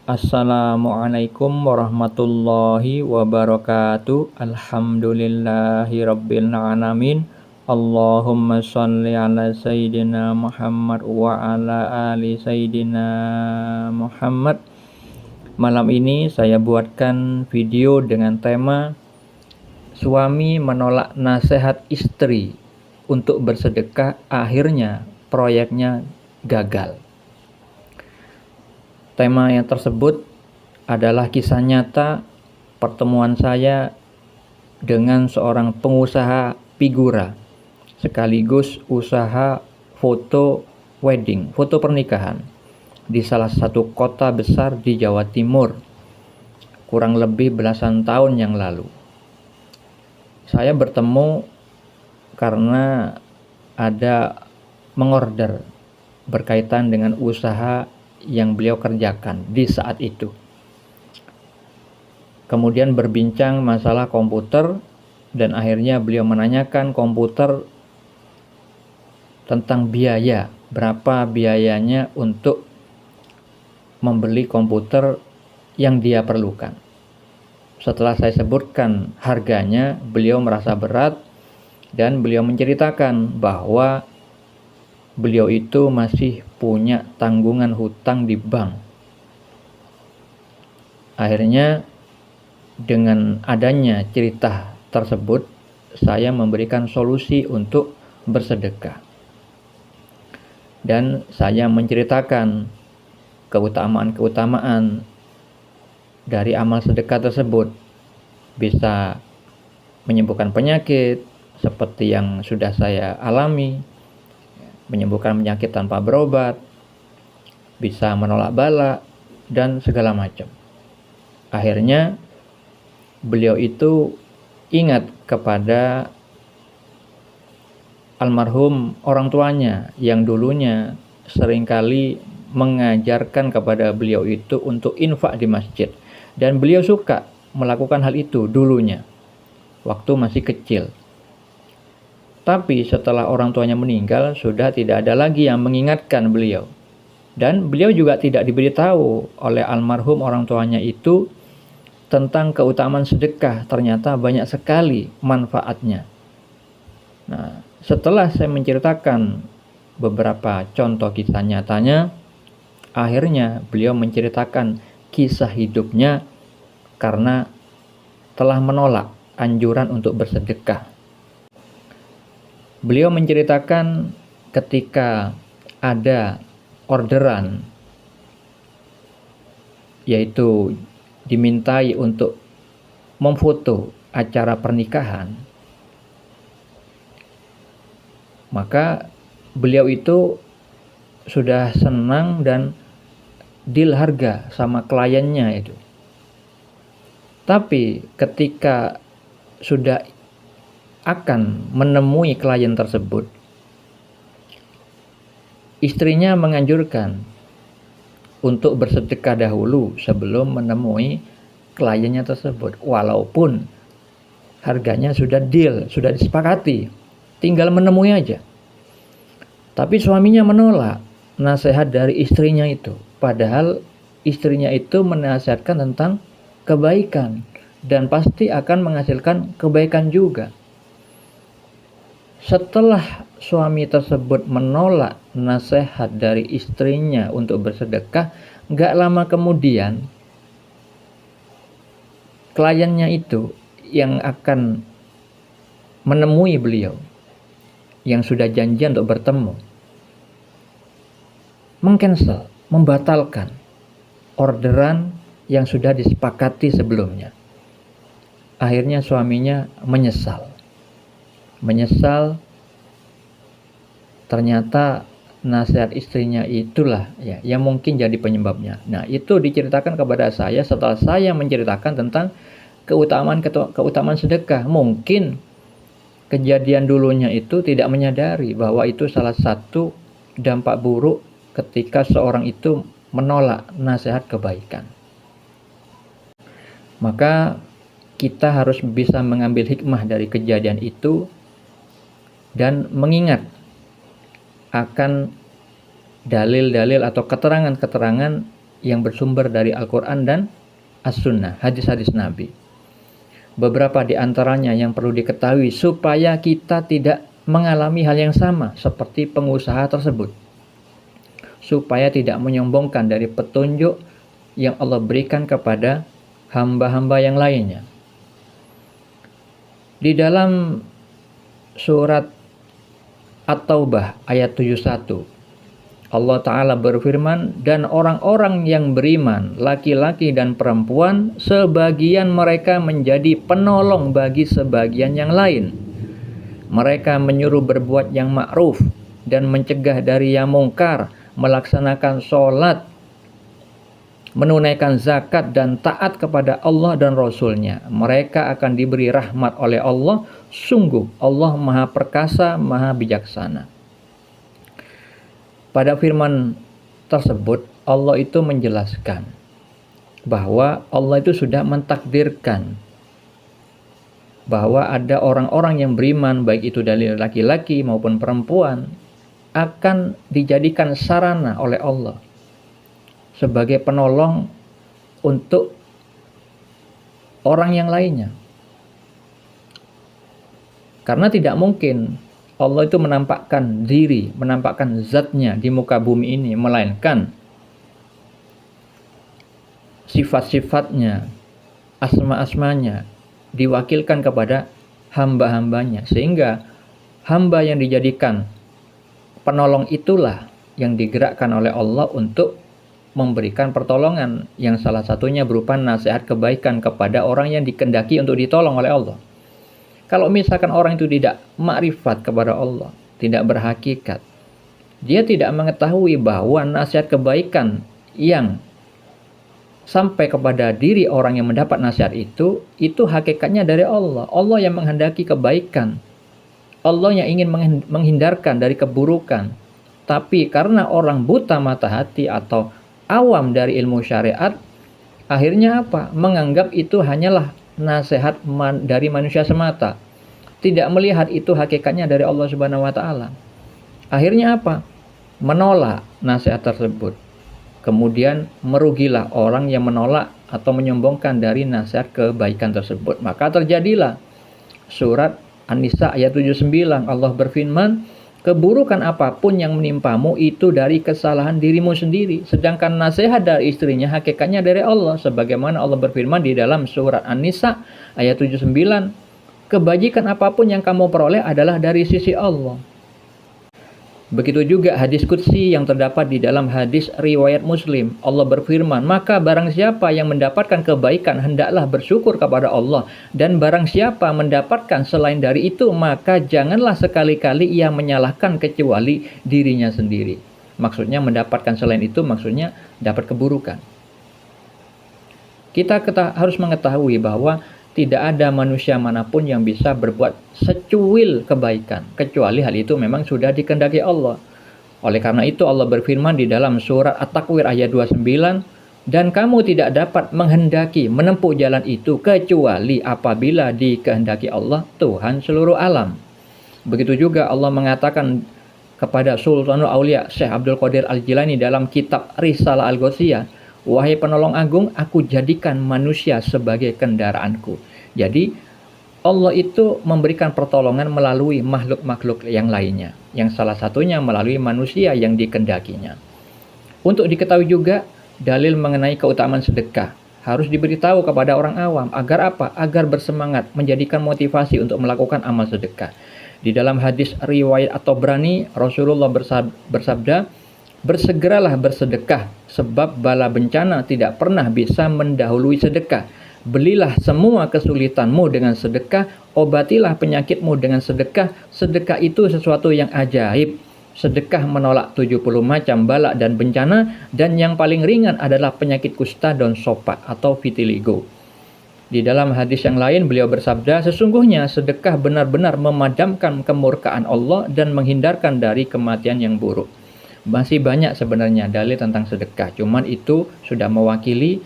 Assalamualaikum warahmatullahi wabarakatuh. Alhamdulillahi rabbil alamin. Allahumma sholli ala sayyidina Muhammad wa ala ali sayyidina Muhammad. Malam ini saya buatkan video dengan tema suami menolak nasihat istri untuk bersedekah, akhirnya proyeknya gagal. Tema yang tersebut adalah kisah nyata pertemuan saya dengan seorang pengusaha figura sekaligus usaha foto wedding, foto pernikahan di salah satu kota besar di Jawa Timur kurang lebih belasan tahun yang lalu. Saya bertemu karena ada mengorder berkaitan dengan usaha yang beliau kerjakan di saat itu. Kemudian berbincang masalah komputer dan akhirnya beliau menanyakan komputer tentang biaya, berapa biayanya untuk membeli komputer yang dia perlukan. Setelah saya sebutkan harganya, beliau merasa berat dan beliau menceritakan bahwa beliau itu masih punya tanggungan hutang di bank. Akhirnya dengan adanya cerita tersebut, saya memberikan solusi untuk bersedekah. Dan saya menceritakan keutamaan-keutamaan dari amal sedekah tersebut. Bisa menyembuhkan penyakit seperti yang sudah saya alami, menyembuhkan penyakit tanpa berobat, bisa menolak bala, dan segala macam. Akhirnya beliau itu ingat kepada almarhum orang tuanya yang dulunya seringkali mengajarkan kepada beliau itu untuk infak di masjid. Dan beliau suka melakukan hal itu dulunya, waktu masih kecil. Tapi setelah orang tuanya meninggal, sudah tidak ada lagi yang mengingatkan beliau. Dan beliau juga tidak diberitahu oleh almarhum orang tuanya itu tentang keutamaan sedekah. Ternyata banyak sekali manfaatnya. Nah, setelah saya menceritakan beberapa contoh kisah nyatanya, akhirnya beliau menceritakan kisah hidupnya karena telah menolak anjuran untuk bersedekah. Beliau menceritakan ketika ada orderan, yaitu dimintai untuk memfoto acara pernikahan, maka beliau itu sudah senang dan deal harga sama kliennya itu. Tapi ketika sudah akan menemui klien tersebut, istrinya menganjurkan untuk bersedekah dahulu sebelum menemui kliennya tersebut, walaupun harganya sudah deal, sudah disepakati, tinggal menemui aja. Tapi suaminya menolak nasihat dari istrinya itu, padahal istrinya itu menasihatkan tentang kebaikan dan pasti akan menghasilkan kebaikan juga. Setelah suami tersebut menolak nasihat dari istrinya untuk bersedekah, gak lama kemudian kliennya itu yang akan menemui beliau, yang sudah janjian untuk bertemu, mengcancel, membatalkan orderan yang sudah disepakati sebelumnya. Akhirnya suaminya menyesal, ternyata nasihat istrinya itulah yang mungkin jadi penyebabnya. Nah, itu diceritakan kepada saya setelah saya menceritakan tentang keutamaan sedekah. Mungkin kejadian dulunya itu tidak menyadari bahwa itu salah satu dampak buruk ketika seorang itu menolak nasihat kebaikan. Maka kita harus bisa mengambil hikmah dari kejadian itu dan mengingat akan dalil-dalil atau keterangan-keterangan yang bersumber dari Al-Quran dan As-Sunnah, hadis-hadis Nabi. Beberapa di antaranya yang perlu diketahui supaya kita tidak mengalami hal yang sama seperti pengusaha tersebut. Supaya tidak menyombongkan dari petunjuk yang Allah berikan kepada hamba-hamba yang lainnya. Di dalam surat At-Taubah ayat 71, Allah Ta'ala berfirman, dan orang-orang yang beriman, laki-laki dan perempuan, sebagian mereka menjadi penolong bagi sebagian yang lain. Mereka menyuruh berbuat yang ma'ruf dan mencegah dari yang mungkar, melaksanakan sholat, menunaikan zakat dan taat kepada Allah dan Rasul-Nya. Mereka akan diberi rahmat oleh Allah. Sungguh Allah Maha Perkasa, Maha Bijaksana. Pada firman tersebut Allah itu menjelaskan bahwa Allah itu sudah mentakdirkan bahwa ada orang-orang yang beriman, baik itu dari laki-laki maupun perempuan, akan dijadikan sarana oleh Allah sebagai penolong untuk orang yang lainnya. Karena tidak mungkin Allah itu menampakkan diri, menampakkan zatnya di muka bumi ini, melainkan sifat-sifatnya, asma-asmanya diwakilkan kepada hamba-hambanya. Sehingga hamba yang dijadikan penolong itulah yang digerakkan oleh Allah untuk memberikan pertolongan, yang salah satunya berupa nasihat kebaikan kepada orang yang dikehendaki untuk ditolong oleh Allah. Kalau misalkan orang itu tidak makrifat kepada Allah, tidak berhakikat, dia tidak mengetahui bahwa nasihat kebaikan yang sampai kepada diri orang yang mendapat nasihat itu hakikatnya dari Allah. Allah yang menghendaki kebaikan. Allah yang ingin menghindarkan dari keburukan. Tapi karena orang buta mata hati atau awam dari ilmu syariat, akhirnya apa? Menganggap itu hanyalah nasihat dari manusia semata, tidak melihat itu hakikatnya dari Allah Subhanahu wa Ta'ala. Akhirnya apa? Menolak nasihat tersebut. Kemudian merugilah orang yang menolak atau menyombongkan dari nasihat kebaikan tersebut. Maka terjadilah surat An-Nisa ayat 79, Allah berfirman, keburukan apapun yang menimpamu itu dari kesalahan dirimu sendiri. Sedangkan nasihat dari istrinya hakikatnya dari Allah. Sebagaimana Allah berfirman di dalam surat An-Nisa ayat 79. Kebajikan apapun yang kamu peroleh adalah dari sisi Allah. Begitu juga hadis qudsi yang terdapat di dalam hadis riwayat Muslim. Allah berfirman, maka barang siapa yang mendapatkan kebaikan hendaklah bersyukur kepada Allah. Dan barang siapa mendapatkan selain dari itu, maka janganlah sekali-kali ia menyalahkan kecuali dirinya sendiri. Maksudnya mendapatkan selain itu maksudnya dapat keburukan. Kita harus mengetahui bahwa tidak ada manusia manapun yang bisa berbuat secuil kebaikan, kecuali hal itu memang sudah dikehendaki Allah. Oleh karena itu Allah berfirman di dalam surat At-Takwir ayat 29, dan kamu tidak dapat menghendaki menempuh jalan itu kecuali apabila dikehendaki Allah, Tuhan seluruh alam. Begitu juga Allah mengatakan kepada Sultanul Aulia Syekh Abdul Qadir Al-Jilani dalam kitab Risalah Al-Ghothiyah, wahai penolong agung, aku jadikan manusia sebagai kendaraanku. Jadi Allah itu memberikan pertolongan melalui makhluk-makhluk yang lainnya, yang salah satunya melalui manusia yang dikehendakinya. Untuk diketahui juga dalil mengenai keutamaan sedekah harus diberitahu kepada orang awam agar apa? Agar bersemangat, menjadikan motivasi untuk melakukan amal sedekah. Di dalam hadis riwayat At-Tabrani, Rasulullah bersabda, bersegeralah bersedekah, sebab bala bencana tidak pernah bisa mendahului sedekah. Belilah semua kesulitanmu dengan sedekah, obatilah penyakitmu dengan sedekah. Sedekah itu sesuatu yang ajaib. Sedekah menolak 70 macam bala dan bencana, dan yang paling ringan adalah penyakit kusta dan sopak atau vitiligo. Di dalam hadis yang lain beliau bersabda, sesungguhnya sedekah benar-benar memadamkan kemurkaan Allah dan menghindarkan dari kematian yang buruk. Masih banyak sebenarnya dalil tentang sedekah, cuman itu sudah mewakili.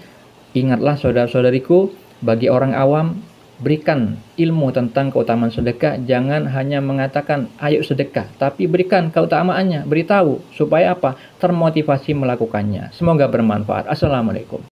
Ingatlah saudara-saudariku, bagi orang awam berikan ilmu tentang keutamaan sedekah. Jangan hanya mengatakan ayo sedekah, tapi berikan keutamaannya, beritahu supaya apa? Termotivasi melakukannya. Semoga bermanfaat. Assalamualaikum.